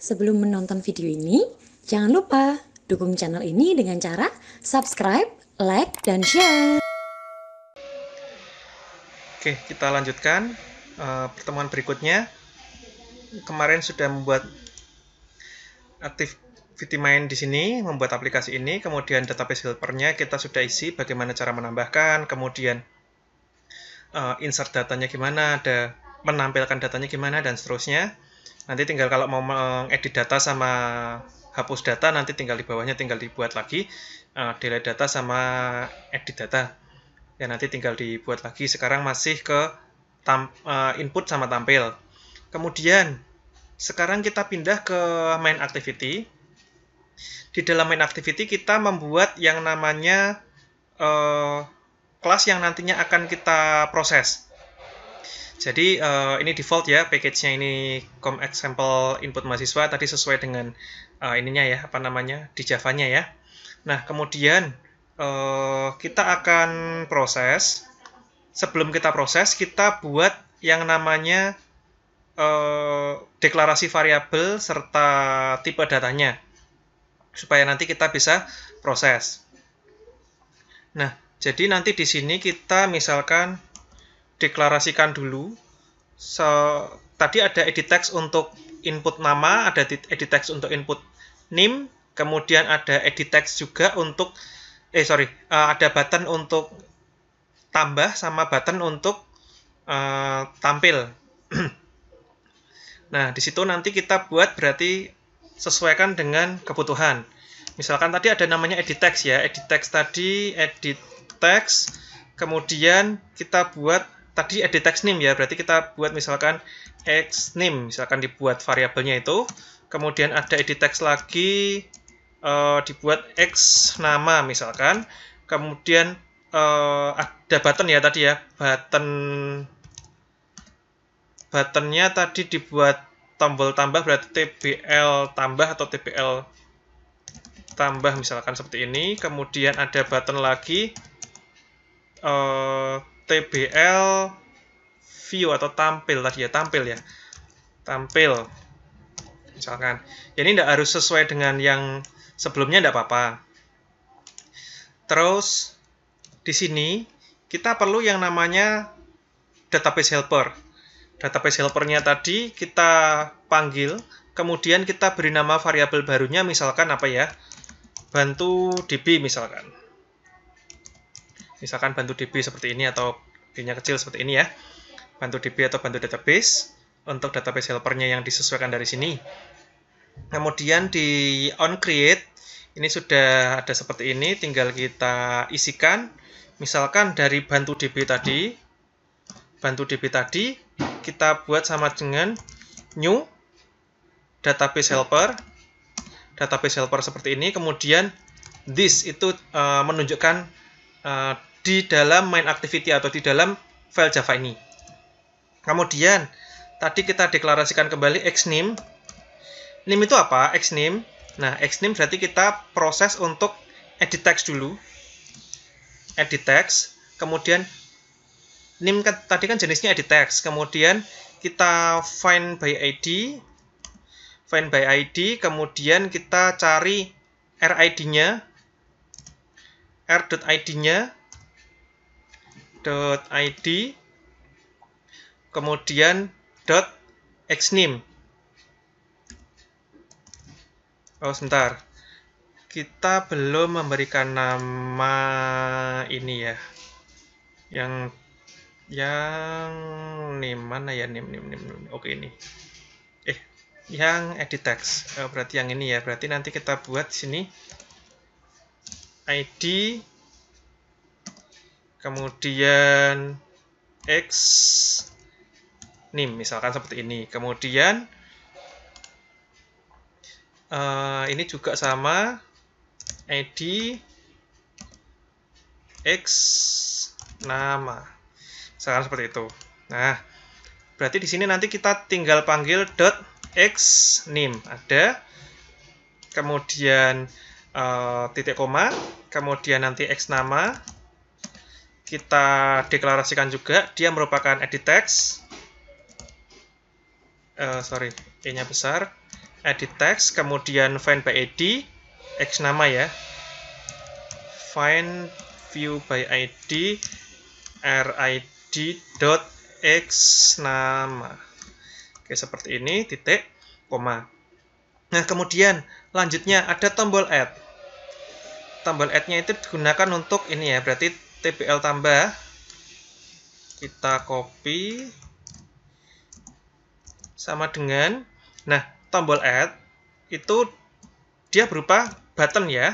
Sebelum menonton video ini, jangan lupa dukung channel ini dengan cara subscribe, like, dan share. Oke, kita lanjutkan pertemuan berikutnya. Kemarin sudah membuat activity main di sini, membuat aplikasi ini, kemudian database helpernya kita sudah isi bagaimana cara menambahkan, kemudian insert datanya gimana, ada menampilkan datanya gimana, dan seterusnya. Nanti tinggal kalau mau mengedit data sama hapus data, nanti tinggal di bawahnya tinggal dibuat lagi delete data sama edit data. Ya, nanti tinggal dibuat lagi. Sekarang masih ke input sama tampil. Kemudian sekarang kita pindah ke main activity. Di dalam main activity kita membuat yang namanya kelas yang nantinya akan kita proses. Jadi ini default ya, package-nya ini com example input mahasiswa tadi sesuai dengan ininya ya, apa namanya, di Java-nya ya. Nah, kemudian kita akan proses. Sebelum kita proses, kita buat yang namanya deklarasi variabel serta tipe datanya, supaya nanti kita bisa proses. Nah, jadi nanti di sini kita misalkan deklarasikan dulu. Tadi ada edit text untuk input nama, ada edit text untuk input name, kemudian ada edit text juga untuk ada button untuk tambah sama button untuk tampil. Nah, di situ nanti kita buat berarti sesuaikan dengan kebutuhan. Misalkan tadi ada namanya edit text ya, edit text tadi, edit text, kemudian kita buat tadi edit text name ya, berarti kita buat misalkan x name, misalkan dibuat variabelnya itu, kemudian ada edit text lagi, dibuat x nama misalkan, kemudian ada button ya tadi ya, buttonnya tadi dibuat tombol tambah, berarti tbl tambah atau tbl tambah misalkan seperti ini. Kemudian ada button lagi tbl view atau tampil tadi ya, tampil misalkan. Ini tidak harus sesuai dengan yang sebelumnya, tidak apa-apa. Terus di sini kita perlu yang namanya database helper. Database helpernya tadi kita panggil, kemudian kita beri nama variabel barunya, misalkan apa ya, bantu db misalkan. Misalkan bantu db seperti ini, atau d-nya kecil seperti ini ya. Bantu db atau bantu database untuk database helpernya yang disesuaikan dari sini. Kemudian di onCreate ini sudah ada seperti ini, tinggal kita isikan. Misalkan dari bantu db tadi kita buat sama dengan new database helper seperti ini. Kemudian this itu menunjukkan di dalam main activity atau di dalam file Java ini. Kemudian tadi kita deklarasikan kembali xName. Name itu apa? xName. Nah, xName berarti kita proses untuk edit text dulu. Edit text, kemudian name tadi kan jenisnya edit text. Kemudian kita find by ID, kemudian kita cari RID-nya, r.id, kemudian .xname. Oh, sebentar. Kita belum memberikan nama ini ya. Yang name mana ya, name. Oke, ini. Yang edit text. Berarti yang ini ya. Berarti nanti kita buat di sini ID, kemudian x name misalkan seperti ini. Kemudian ini juga sama ID x nama. Misalkan seperti itu. Nah, berarti di sini nanti kita tinggal panggil .xname ada, kemudian titik koma, kemudian nanti x nama. Kita deklarasikan juga dia merupakan edit text. E-nya besar. edit text, kemudian find by ID, X nama ya, find view by ID, rid dot x nama. Oke, seperti ini, titik, koma. Nah, kemudian lanjutnya ada tombol add. Tombol add-nya itu digunakan untuk ini ya, berarti tbl tambah. Kita copy sama dengan, nah, tombol add itu dia berupa button ya.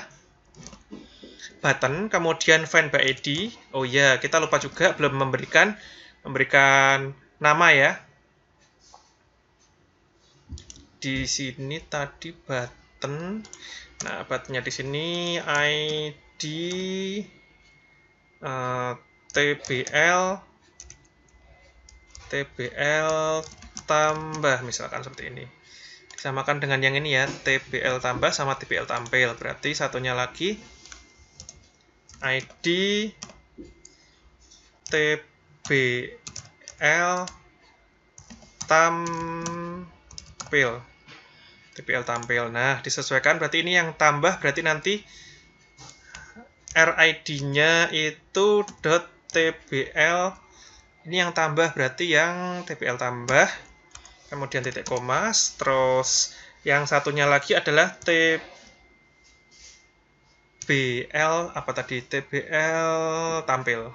Button, kemudian find by ID. Oh ya, kita lupa juga belum memberikan nama ya. Di sini tadi button. Nah, buttonnya di sini ID tbl tambah, misalkan seperti ini. Disamakan dengan yang ini ya, tbl tambah sama tbl tampil. Berarti satunya lagi ID tbl tampil. Nah, disesuaikan, berarti ini yang tambah, berarti nanti RID-nya itu .tbl, ini yang tambah, berarti yang tbl tambah, kemudian titik koma, terus yang satunya lagi adalah tbl apa tadi, tbl tampil,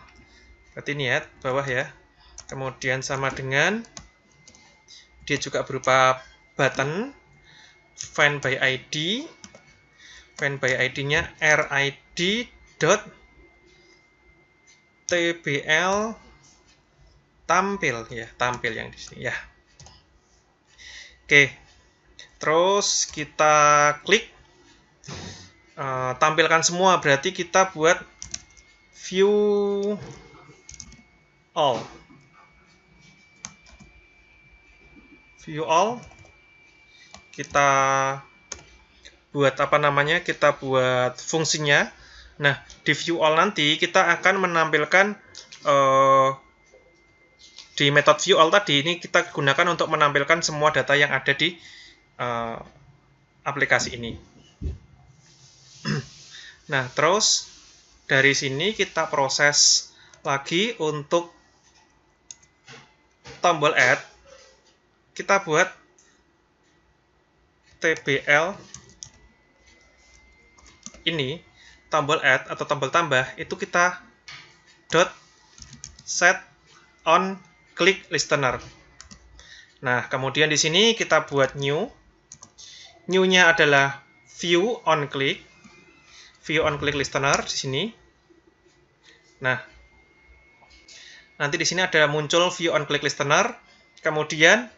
berarti ini ya, bawah ya. Kemudian sama dengan dia juga berupa button, find by ID, find by ID-nya rid dot tbl tampil ya, tampil yang di sini ya. Oke, terus kita klik tampilkan semua, berarti kita buat view all. View all, kita buat apa namanya, kita buat fungsinya. Nah, di view all nanti kita akan menampilkan di method view all tadi, ini kita gunakan untuk menampilkan semua data yang ada di aplikasi ini. Nah, terus dari sini kita proses lagi untuk tombol add. Kita buat tbl ini, tombol add atau tombol tambah, itu kita dot set on click listener. Nah, kemudian di sini kita buat new. New-nya adalah view on click listener di sini. Nah, nanti di sini ada muncul view on click listener. Kemudian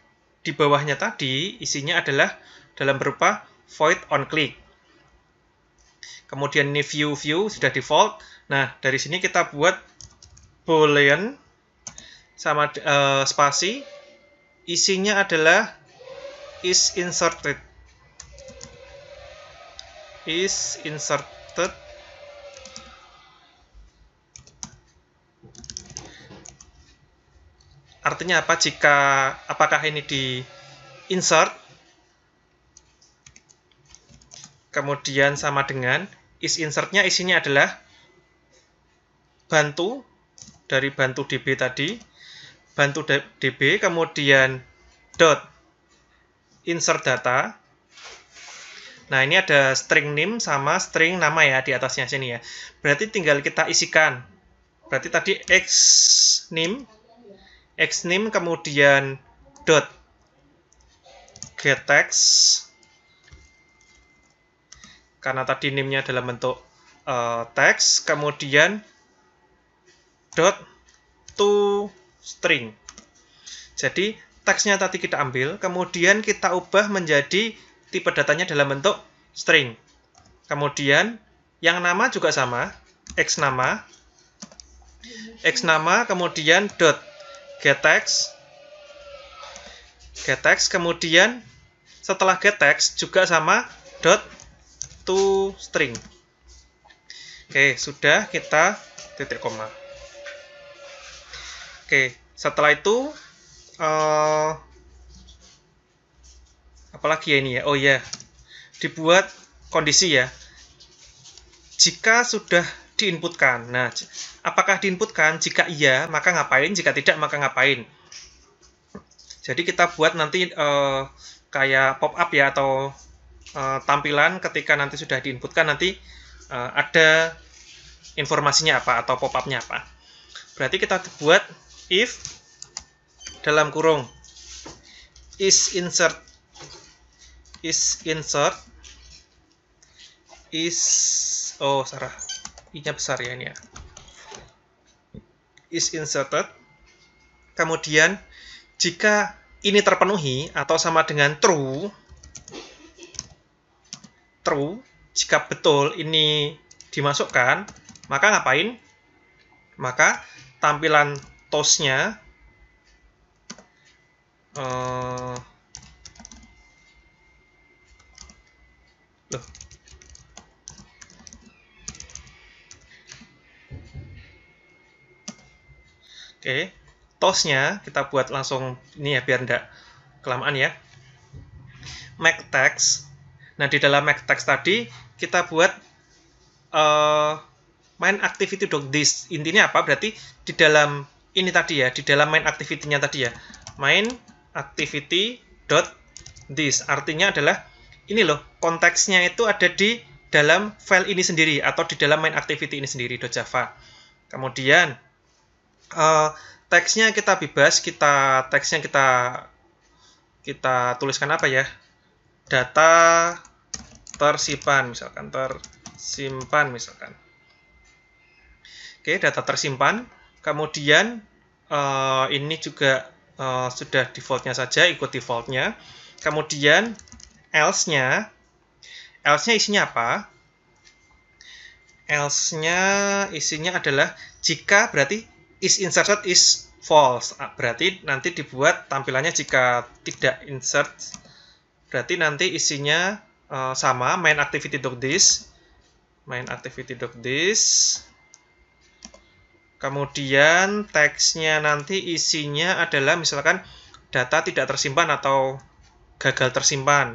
di bawahnya tadi isinya adalah dalam berupa void on click. Kemudian ini view sudah default. Nah, dari sini kita buat boolean sama spasi, isinya adalah is inserted. Artinya apa? Apakah ini di insert, kemudian sama dengan is insertnya isinya adalah bantu dari bantu DB tadi, bantu DB, kemudian dot insert data. Nah, ini ada string name sama string nama ya di atasnya sini ya. Berarti tinggal kita isikan. Berarti tadi xName kemudian dot getText, karena tadi name-nya dalam bentuk teks, kemudian dot to string. Jadi teksnya tadi kita ambil, kemudian kita ubah menjadi tipe datanya dalam bentuk string. Kemudian yang nama juga sama, x nama, kemudian dot getText, kemudian setelah getText juga sama dot to string. Oke, sudah, kita titik koma. Oke, setelah itu apalagi ya ini ya, oh ya, dibuat kondisi ya, jika sudah diinputkan. Nah, apakah diinputkan? Jika iya, maka ngapain? Jika tidak, maka ngapain? Jadi kita buat nanti kayak pop-up ya, atau tampilan ketika nanti sudah diinputkan, nanti ada informasinya apa, atau pop-up-nya apa. Berarti kita buat if dalam kurung is insert oh salah, i-nya besar ya ini ya, is inserted, kemudian jika ini terpenuhi atau sama dengan true, jika betul ini dimasukkan, maka ngapain? Maka tampilan toast-nya Oke, toast-nya kita buat langsung ini ya, biar enggak kelamaan ya. Make text. Nah, di dalam make text tadi kita buat main activity.this. Intinya apa? Berarti di dalam ini tadi ya, di dalam main activity-nya tadi ya. Main activity.this. Artinya adalah ini loh, konteksnya itu ada di dalam file ini sendiri atau di dalam main activity ini sendiri .java. Kemudian teksnya kita bebas, teksnya kita tuliskan apa ya? Data tersimpan misalkan, misalkan. Oke, data tersimpan. Kemudian ini juga sudah defaultnya saja, ikut defaultnya. Kemudian else-nya isinya apa? Else-nya isinya adalah jika, berarti is inserted is false. Berarti nanti dibuat tampilannya jika tidak insert. Berarti nanti isinya sama, main activity.this. Kemudian teksnya nanti isinya adalah misalkan data tidak tersimpan atau gagal tersimpan.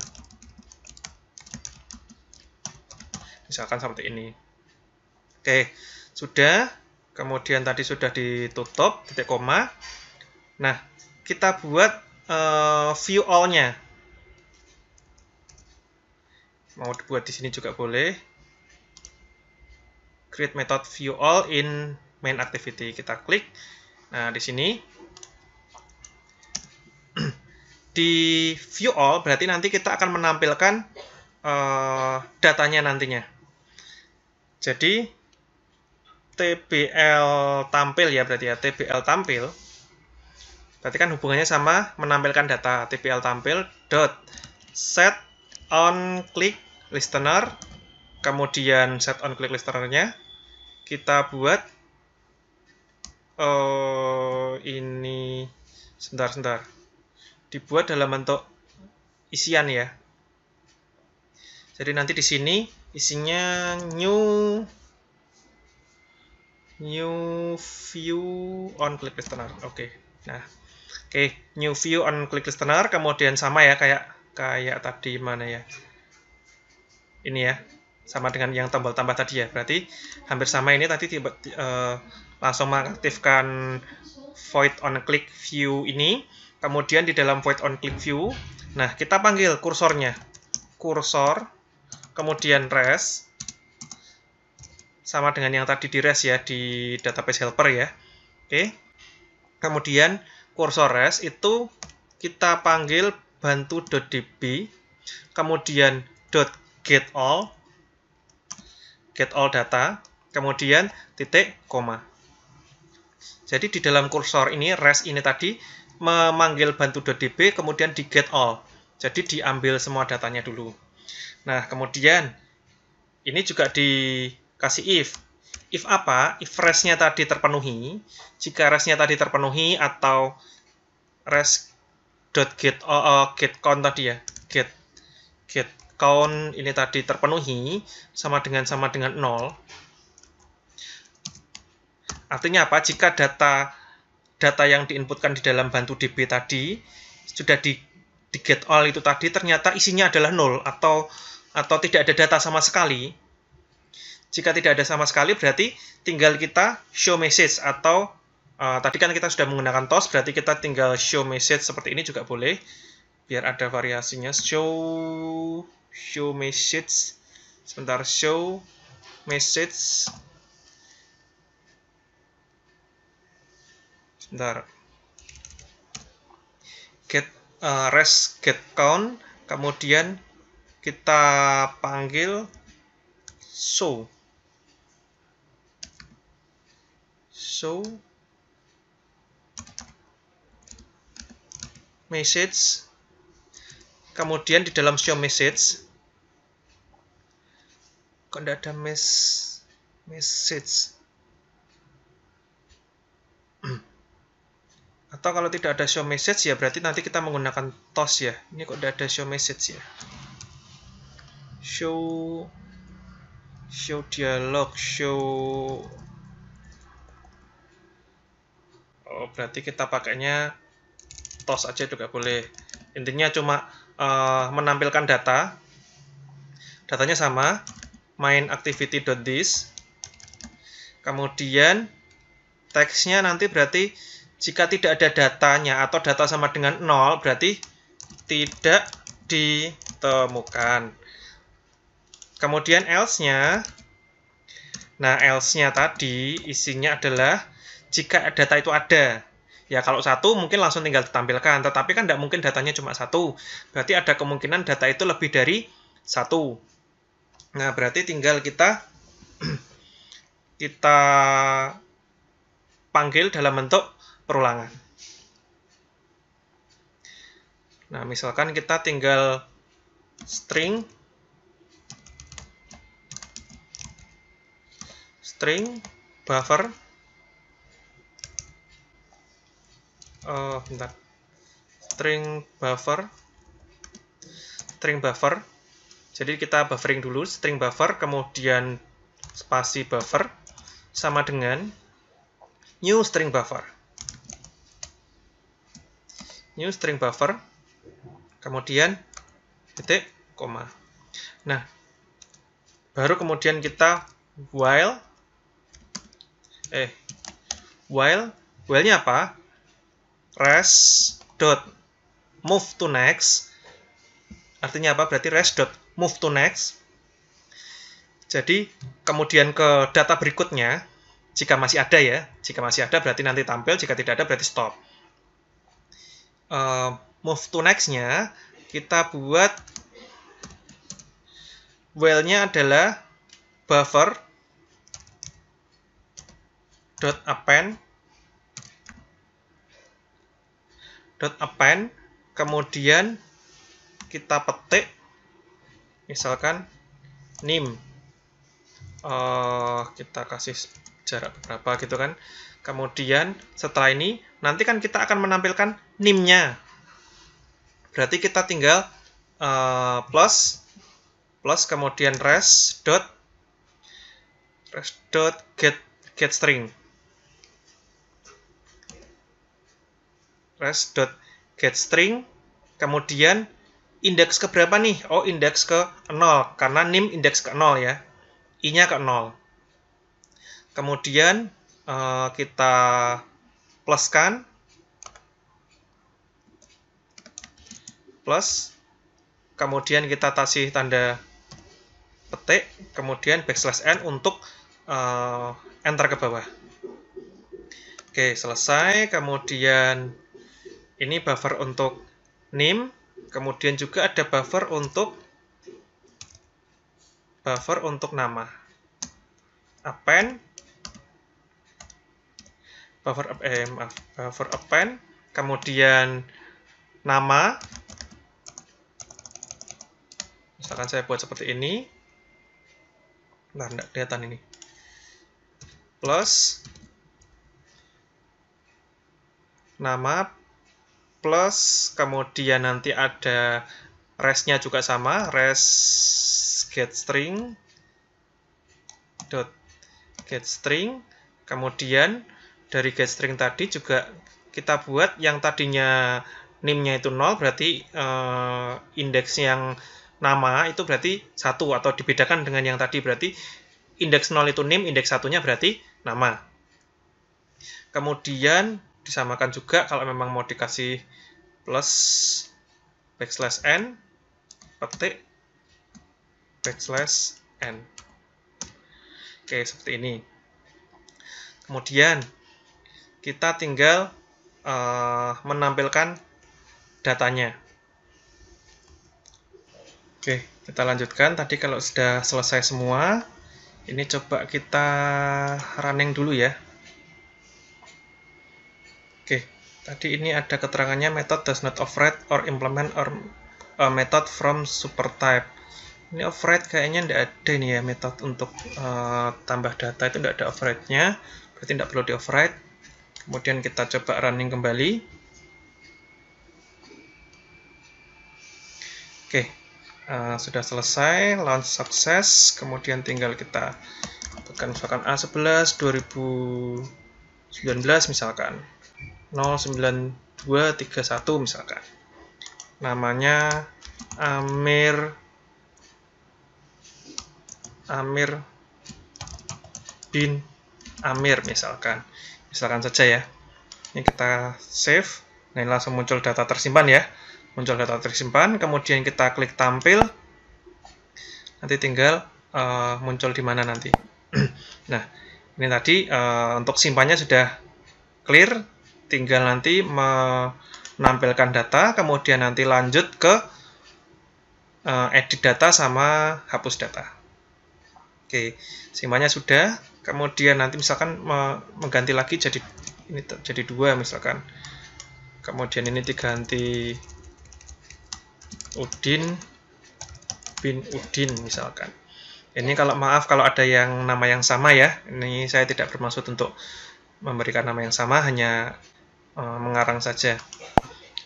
Misalkan seperti ini. Oke, sudah. Kemudian tadi sudah ditutup, titik koma. Nah, kita buat view all-nya. Mau dibuat di sini juga boleh. Create method view all in main activity. Kita klik. Nah, di sini di view all berarti nanti kita akan menampilkan datanya nantinya. Jadi TBL tampil ya, berarti ya, TBL tampil. Berarti kan hubungannya sama menampilkan data. TBL tampil dot set on click listener. Kemudian set on click listener-nya kita buat ini sebentar. Dibuat dalam bentuk isian ya. Jadi nanti di sini isinya new view on click listener. Oke. Nah, new view on click listener, kemudian sama ya kayak tadi mana ya? Ini ya. Sama dengan yang tombol tambah tadi ya. Berarti hampir sama ini tadi langsung mengaktifkan void on click view ini. Kemudian di dalam void on click view, nah kita panggil kursornya. Kursor, kemudian res. Sama dengan yang tadi di res ya, di database helper ya. Oke. Kemudian kursor res itu kita panggil bantu.db, kemudian .getAll data, kemudian titik koma. Jadi di dalam kursor ini, res ini tadi memanggil bantu.db, kemudian di getAll. Jadi diambil semua datanya dulu. Nah, kemudian ini juga dikasih if. If apa? If res-nya tadi terpenuhi. Jika res-nya tadi terpenuhi atau res.getCount tadi ya, getCount ini tadi terpenuhi sama dengan 0. Artinya apa? Jika data yang diinputkan di dalam bantu DB tadi sudah di get all itu tadi ternyata isinya adalah 0 atau tidak ada data sama sekali. Jika tidak ada sama sekali berarti tinggal kita show message atau tadi kan kita sudah menggunakan toast, berarti kita tinggal show message seperti ini juga boleh. Biar ada variasinya. Show message. Sebentar, show message. Sebentar. Get res get count, kemudian kita panggil show message, kemudian di dalam show message kok tidak ada message, atau kalau tidak ada show message ya berarti nanti kita menggunakan toast ya. Ini kok tidak ada show message ya. Show dialog, berarti kita pakainya toast aja juga boleh. Intinya cuma menampilkan datanya sama, main activity.this, kemudian teksnya nanti berarti jika tidak ada datanya atau data sama dengan 0 berarti tidak ditemukan. Kemudian else-nya, nah else-nya tadi isinya adalah jika data itu ada. Ya kalau 1 mungkin langsung tinggal ditampilkan, tetapi kan tidak mungkin datanya cuma 1. Berarti ada kemungkinan data itu lebih dari 1. Nah berarti tinggal kita panggil dalam bentuk perulangan. Nah misalkan kita tinggal string buffer, string buffer. Jadi kita buffering dulu, string buffer, kemudian spasi buffer sama dengan new string buffer, kemudian titik koma. Nah baru kemudian kita while-nya apa? Res.move to next. Artinya apa? Berarti res.move to next. Jadi kemudian ke data berikutnya, jika masih ada ya, jika masih ada berarti nanti tampil, jika tidak ada berarti stop. Move to next-nya kita buat while-nya adalah buffer.append, kemudian kita petik misalkan nim, kita kasih jarak beberapa gitu kan. Kemudian setelah ini nanti kan kita akan menampilkan nim-nya, berarti kita tinggal plus kemudian res.get string, kemudian indeks ke berapa nih? Oh, indeks ke 0, karena nim indeks ke 0 ya, i-nya ke 0. Kemudian kita pluskan, plus, kemudian kita kasih tanda petik, kemudian \n untuk enter ke bawah. Oke, selesai. Kemudian ini buffer untuk nim, kemudian juga ada buffer untuk nama, append, buffer append, kemudian nama, misalkan saya buat seperti ini, nah tidak kelihatan ini, plus nama, plus kemudian nanti ada res-nya juga sama, res get string kemudian dari get string tadi juga kita buat yang tadinya NIM-nya itu 0, berarti indeks yang nama itu berarti 1, atau dibedakan dengan yang tadi, berarti indeks 0 itu NIM, indeks 1-nya berarti nama. Kemudian disamakan juga kalau memang mau dikasih plus backslash n, petik backslash n. Oke, seperti ini. Kemudian kita tinggal menampilkan datanya. Oke, kita lanjutkan. Tadi kalau sudah selesai semua, ini coba kita running dulu ya. Oke, tadi ini ada keterangannya method does not override or implement or method from supertype. Ini override kayaknya tidak ada ini ya, method untuk tambah data itu tidak ada override-nya, berarti tidak perlu di override. Kemudian kita coba running kembali. Oke, sudah selesai, launch sukses. Kemudian tinggal kita tekan misalkan A11 2019 misalkan 09231 misalkan. Namanya Amir bin Amir misalkan saja ya. Ini kita save. Nah, ini langsung muncul data tersimpan ya. Muncul data tersimpan, kemudian kita klik tampil. Nanti tinggal muncul di mana nanti. Nah, ini tadi untuk simpannya sudah clear, tinggal nanti menampilkan data, kemudian nanti lanjut ke edit data sama hapus data. Oke, simpannya sudah, kemudian nanti misalkan mengganti lagi jadi ini jadi 2 misalkan. Kemudian ini diganti Udin bin Udin misalkan. Ini kalau maaf kalau ada yang nama yang sama ya. Ini saya tidak bermaksud untuk memberikan nama yang sama, hanya mengarang saja.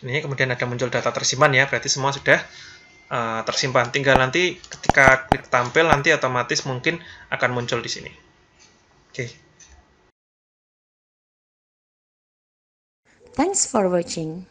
Ini kemudian ada muncul data tersimpan ya, berarti semua sudah tersimpan. Tinggal nanti ketika klik tampil nanti otomatis mungkin akan muncul di sini. Oke. Thanks for watching.